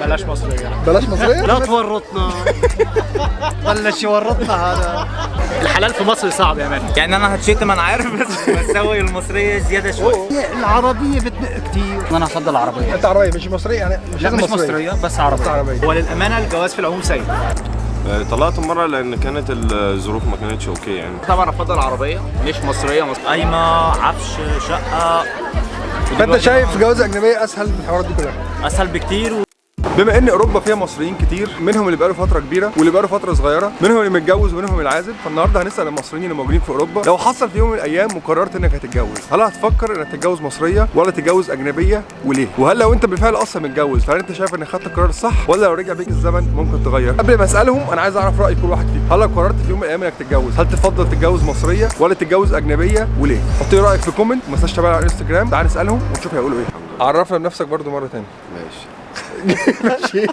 بلاش مصرية. بلاش مصرية؟ لا تورطنا. بلش يورطنا هذا. الحلال في مصر صعب يا مان. يعني انا هتشتم انا عارف بس بسوي المصرية زيادة شوية. العربية بتنق كتير. انا افضل العربية. انت عربية مش مصرية يعني مش لا لازم مش مصرية بس عربية. هو للأمانة الجواز في العموم سيء. طلعت مرة لأن كانت الظروف ما كانتش أوكي يعني. طبعا افضل عربية مش مصرية. قايمة عفش شقة. فانت شايف جواز أجنبية أسهل من الحوارات دي كلها؟ اسهل بكتير. بما ان اوروبا فيها مصريين كتير، منهم اللي بقاله فتره كبيره واللي بقاله فتره صغيره، منهم اللي متجوز ومنهم العازب. فالنهارده هنسال المصريين اللي موجودين في اوروبا، لو حصل في يوم من الايام وقررت انك هتتجوز، هل هتفكر انك تتجوز مصريه ولا تتجوز اجنبيه وليه؟ وهل لو انت بالفعل اصلا متجوز فهل انت شايف انك خدت القرار الصح ولا لو رجع بيك الزمن ممكن تغير؟ قبل ما اسالهم انا عايز اعرف راي كل واحد فيكم، هل لو قررت في يوم من الايام انك تتجوز هل تفضل تتجوز مصريه ولا تتجوز اجنبيه وليه؟ حط لي رايك في كومنت، ما تنساش تتابعنا على الانستجرام. تعال نسالهم ونشوف هيقولوا ايه. عرفنا بنفسك برضو مره ثانيه. ماشي. ماشي.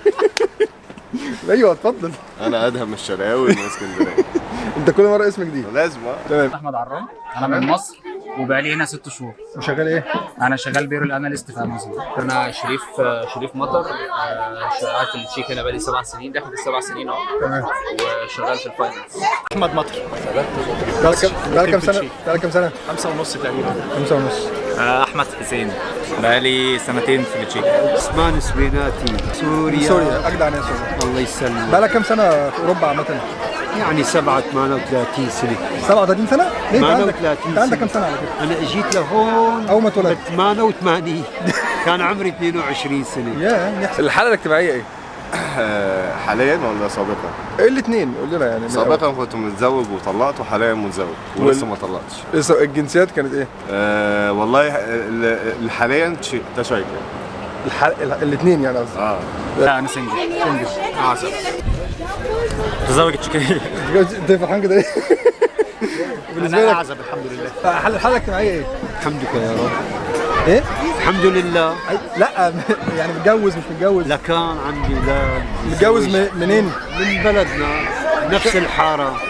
ايوه اتفضل. أنا أدهم الشرقاوي من اسكندرية. انت كل مرة اسمك جديد. لازم تمام. احمد عرام. انا من مصر وبقالي هنا 6 شهور. وشغال ايه؟ انا شغال بيرو الاناليست في امازون. انا شريف مطر. شغال في التشيك هنا بقالي 7 سنين، داخل في 7 سنين تمام. وشغال في الفاينانس. احمد مطر. بقالك كام سنة؟ بقالك كام سنة؟ 5 ونص تقريبا. 5 ونص. احمد حسين بقالي سنتين في التشيك. عثمان سبيناتي سوريا. سوريا اجدع ناس والله. الله يسلمك. بقالك كام سنة في اوروبا عامة؟ يعني 38 سنة. 37 سنة؟ ليه انت عندك 38 انت عندك كام سنة على كده؟ أنا أجيت لهون أول ما اتولدت. 88 كان عمري 22 سنة. ياه. الحاله الاجتماعيه ايه؟ حاليا ولا سابقا؟ الاثنين قول لنا يعني. سابقا كنت متزوج وطلقت، وحاليا متزوج ولسه ما طلقتش. الجنسيات كانت ايه؟ والله حاليا تشيك. الاثنين يعني قصدي. لا انا سنجل. متزوج تشيكية. انت فرحان كده ايه؟ بالنسبة انا لك اعزب الحمد لله. الحالة الاجتماعية ايه؟ الحمد لله يا رب. ايه؟ الحمد لله. لا يعني متجوز مش متجوز؟ لا كان عندي اولاد. متجوز منين؟ من بلدنا نفس الحارة.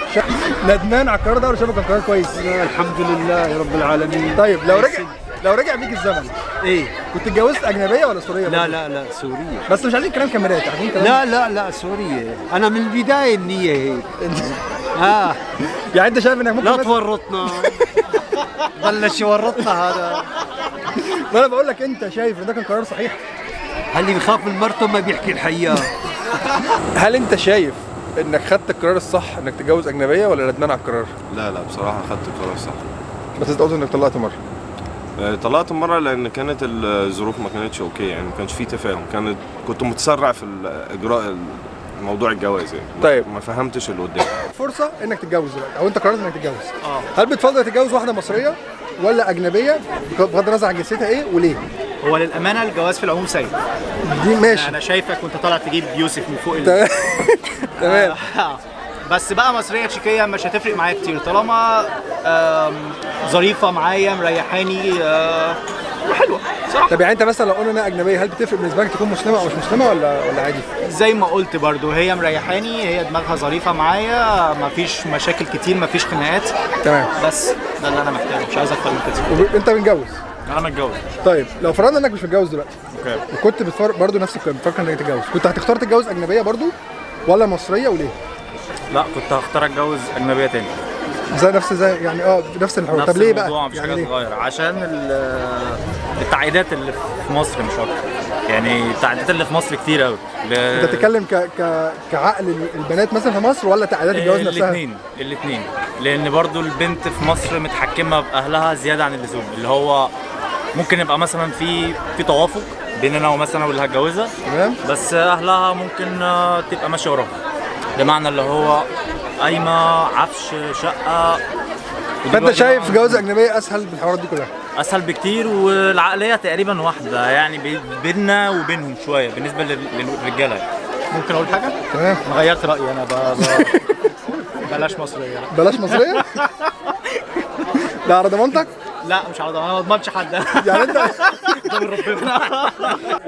ندمان على القرار ده ولا شايفه كان قرار كويس؟ الحمد لله يا رب العالمين. طيب لو رجع بيك الزمن ايه؟ كنت اتجوزت اجنبيه ولا سوريه؟ لا سورية. بس مش عايزين كلام كاميرات، عايزين كلام. لا سورية. أنا من البداية النية هيك. يعني انت شايف انك ممكن لا تورطنا. بلش يورطنا هذا. ما انا بقول لك انت شايف ان ده كان قرار صحيح؟ اللي بيخاف من مرته ما بيحكي الحقيقة. هل انت شايف انك خدت القرار الصح انك تتجوز اجنبيه ولا ندمان على القرار؟ لا بصراحة خدت القرار صح. بس انت قلت انك طلقت مره. طلعت مرة لأن كانت الظروف ما كانتش أوكي يعني، ما كانش في تفاهم، كنت متسرع في إجراء موضوع الجواز يعني. طيب. ما فهمتش اللي قدامي. فرصه انك تتجوز دلوقتي او انت قررت انك تتجوز. هل بتفضل تتجوز واحده مصريه ولا اجنبيه بغض النظر عن جنسيتها ايه وليه؟ هو للأمانة الجواز في العموم سيء. دي ماشي. انا شايفك وانت طالع تجيب يوسف من فوق تمام. بس بقى مصرية تشيكية مش هتفرق معايا كتير طالما ظريفة معايا مريحاني وحلوة صح؟ طب يعني انت مثلا لو قلنا انها اجنبيه هل بتفرق بالنسبه لك تكون مسلمه او مش مسلمه ولا عادي؟ زي ما قلت برضو هي مريحاني، هي دماغها ظريفة معايا، مفيش مشاكل كتير، مفيش خناقات. تمام. بس ده اللي انا محتاجه، مش عايز اكتر من كده. انت متجوز؟ انا متجوز. طيب لو فرضنا انك مش متجوز دلوقتي اوكي. وكنت برضه نفس الكلام بتفكر انك تتجوز، كنت هتختار تتجوز اجنبيه برضه ولا مصريه وليه؟ لا كنت هختار اتجوز اجنبيه تاني. زي يعني نفس الحوار. طب ليه بقى؟ مفيش يعني حاجه ليه؟ صغيره عشان التعقيدات اللي في مصر مش اكتر. يعني التعقيدات اللي في مصر كتير قوي. انت بتتكلم كعقل البنات مثلا في مصر ولا تعقيدات الجواز نفسها؟ الاثنين لان برضو البنت في مصر متحكمه باهلها زياده عن اللزوم، اللي هو ممكن يبقى مثلا في توافق بيننا ومثلا واللي هتجوزها، تمام، بس اهلها ممكن تبقى ماشيه وراها، بمعنى اللي هو قايمه عفش شقه. فانت شايف جواز اجنبيه اسهل من الحوارات دي كلها؟ اسهل بكتير، والعقليه تقريبا واحده يعني بيننا وبينهم شويه بالنسبه للرجاله. ممكن اقول حاجة؟ تمام. انا غيرت رأيي، انا بلاش مصرية. بلاش مصريه؟ ده على ضمانتك؟ لا مش على ضمانتي، انا ما اضمنش حد. يعني انت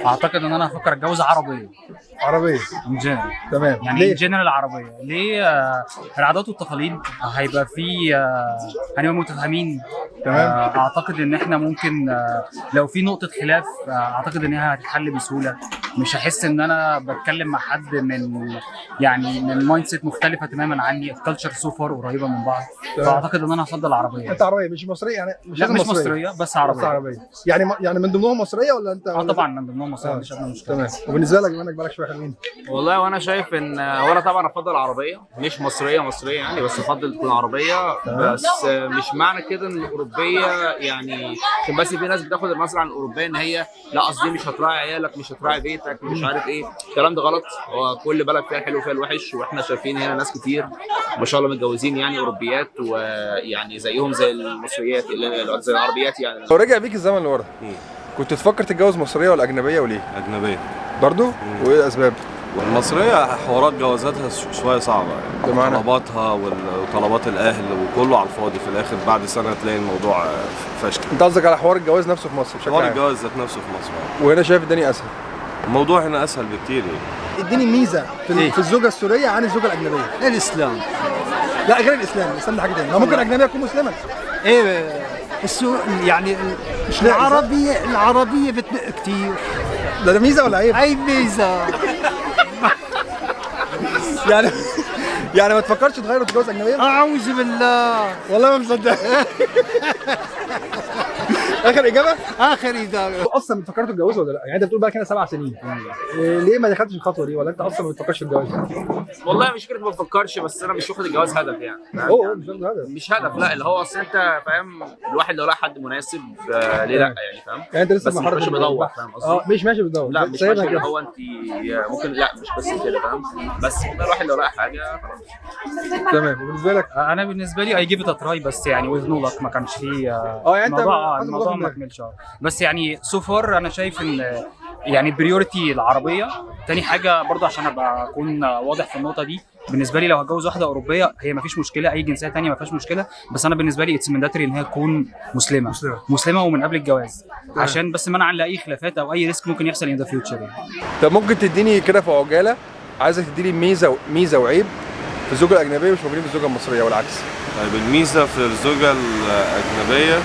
اعتقد ان انا هفكر اتجوز عربيه. عربيه ان جنرال. تمام. يعني ليه؟ ان جنرال عربيه. ليه؟ العادات والتقاليد هيبقى في هنبقى متفاهمين. تمام. اعتقد ان احنا ممكن لو في نقطه خلاف اعتقد ان هي هتتحل بسهوله. مش هحس ان انا بتكلم مع حد من يعني من مايند سيت مختلفه تماما عني. الكالتشر سو فار قريبه من بعض، فاعتقد ان انا هفضل العربيه. انت عربيه مش مصريه يعني؟ لا مش مصريه بس عربيه. بس عربيه يعني من ضمنهم مصريه ولا انت؟ طبعا من ضمنهم مصريه، مش ادنى مشكله. تمام. وبالنسبه لك بما انك بقالك شويه حلوين؟ والله وانا شايف ان هو انا طبعا افضل عربيه مش مصريه يعني، بس افضل تكون عربيه. بس مش معنى كده ان الاوروبيه يعني، عشان بس في ناس بتاخد النظره عن الاوروبيه ان هي لا قصدي مش هتراعي عيالك، مش هتراعي بيتك، مش عارف ايه. الكلام ده غلط. هو كل بلد فيها الحلو وفيها الوحش، واحنا شايفين هنا ناس كتير ما شاء الله متجوزين يعني اوروبيات، ويعني زيهم زي المصريات زي العربيات يعني. لو رجع بيك الزمن لورا كنت تفكر تتجوز مصريه ولا اجنبيه وليه؟ اجنبيه برضو؟ وايه الاسباب؟ والمصريه حوارات جوازاتها شويه صعبه يعني، بمعنى؟ طلباتها وطلبات الاهل وكله على الفاضي، في الاخر بعد سنه تلاقي الموضوع فشل. انت قصدك على حوار الجواز نفسه في مصر بشكل حوار عام؟ الجواز ذات نفسه في مصر، وهنا شايف الدنيا اسهل؟ الموضوع هنا اسهل بكتير يعني. اديني ميزه في الزوجه السوريه عن الزوجه الاجنبيه. الاسلام. لا غير الاسلام، الاسلام ده حاجه ثانيه. ممكن اجنبيه تكون مسلمه. ايه يعني مش لاقي، صح؟ العربيه بتنق كتير. ده ميزه ولا عيب؟ اي ميزه. يعني ما تفكرش تغير وتتجوز اجنبيه؟ اعوذ بالله. والله ما مصدق. اخر اجابه؟ اخر اجابه. اصلا فكرتوا تتجوزوا ولا لا؟ يعني انت بتقول بقى كده 7 سنين. ليه ما دخلتش الخطوه دي؟ ولا انت اصلا ما بتفكرش في الجواز؟ والله مش فكره ما بفكرش، بس انا مش واخد الجواز هدف يعني. مش هدف، لا اللي هو اصل انت فاهم الواحد لو لقى حد مناسب ليه لا يعني، فاهم؟ يعني انت لسه بس مش ماشي بدور، فاهم قصدي؟ مش ماشي بدور. لا مش ماشي اللي هو انت ممكن، لا مش بس كده فاهم، بس الواحد لو لقى حاجه خلاص. تمام. وبالنسبه لك؟ انا بالنسبه لي اي جيف ات تراي، بس يعني وذ نو لك ما كانش فيه يعني انت الموضوع ما كملش. بس يعني سو فار انا شايف ان يعني بريورتي العربيه. تاني حاجه برضه عشان ابقى اكون واضح في النقطه دي، بالنسبه لي لو هتجوز واحده اوروبيه هي ما فيش مشكله، اي جنسيه ثانيه ما فيش مشكله، بس انا بالنسبه لي اتس مانداتوري ان هي تكون مسلمه ومن قبل الجواز، عشان بس منعا لاي خلافات او اي ريسك ممكن يحصل ان ذا فيوتشر يعني. طب ممكن تديني كده في عجاله، عايزك تديني ميزه وعيب في الزوجه الاجنبيه مش موجودين في الزوجه المصريه والعكس. طيب الميزه في الزوجه الاجنبيه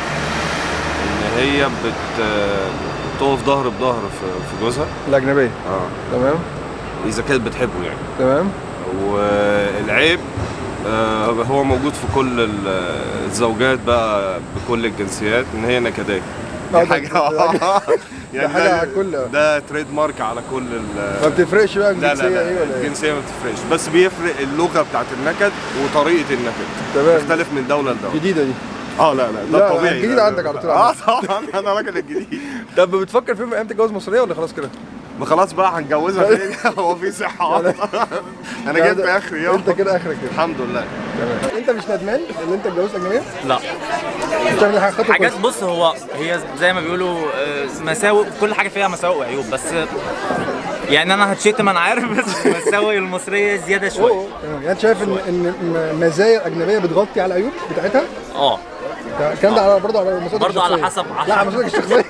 ان هي بتقف ظهر بظهر في جوزها الاجنبيه. تمام. اذا كانت بتحبه يعني. تمام. والعيب هو موجود في كل الزوجات بقى بكل الجنسيات، ان هي نكديه. دي حاجه يعني حاجه على كل ده تريد مارك على كل ما بتفرقش بقى الجنسيه لا ايه ولا ايه؟ الجنسيه ما بتفرقش، بس بيفرق اللغه بتاعت النكد وطريقه النكد. تمام. تختلف من دوله لدوله. جديده دي. لا ده طبيعي. الجديد عندك على طول. طبعا انا راجل الجديد. طب بتفكر في يوم من الايام تتجوز مصريه ولا خلاص كده؟ ما خلاص بقى هنجوزها فين؟ هو في صحه انا جايب في اخري يوم. انت كده اخرك كده. الحمد لله. تمام. انت مش ندمان ان انت اتجوزت اجنبيه؟ لا بتعمل حاجات حاجات، بص هي زي ما بيقولوا مساوئ، كل حاجه فيها مساوئ وعيوب، بس يعني انا هتشتم انا عارف، بس المساوئ المصريه زياده شويه. يعني انت شايف ان مزايا الاجنبيه بتغطي على العيوب بتاعتها؟ الكلام ده برضه على مسؤوليتك برضه على حسب لا على مسؤوليتك الشخصيه.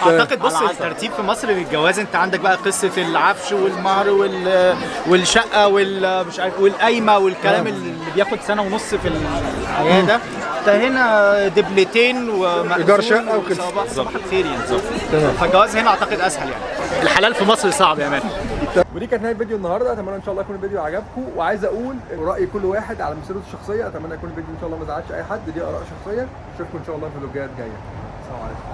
اعتقد بص الترتيب في مصر للجواز، انت عندك بقى قصه العفش والمهر والشقه مش عارف والقايمه والكلام اللي بياخد سنه ونص في الحياه ده. انت هنا دبلتين ايجار شقه وكده. صباح الخير يعني. فالجواز هنا اعتقد اسهل يعني. الحلال في مصر صعب يا مان. ودي كانت نهايه الفيديو النهارده، اتمنى ان شاء الله يكون الفيديو عجبكم، وعايز اقول راي كل واحد على مسيرته الشخصيه. اتمنى يكون الفيديو ان شاء الله ما زعلش اي حد، دي اراء شخصيه. اشوفكم ان شاء الله في فيديوهات جايه. السلام عليكم.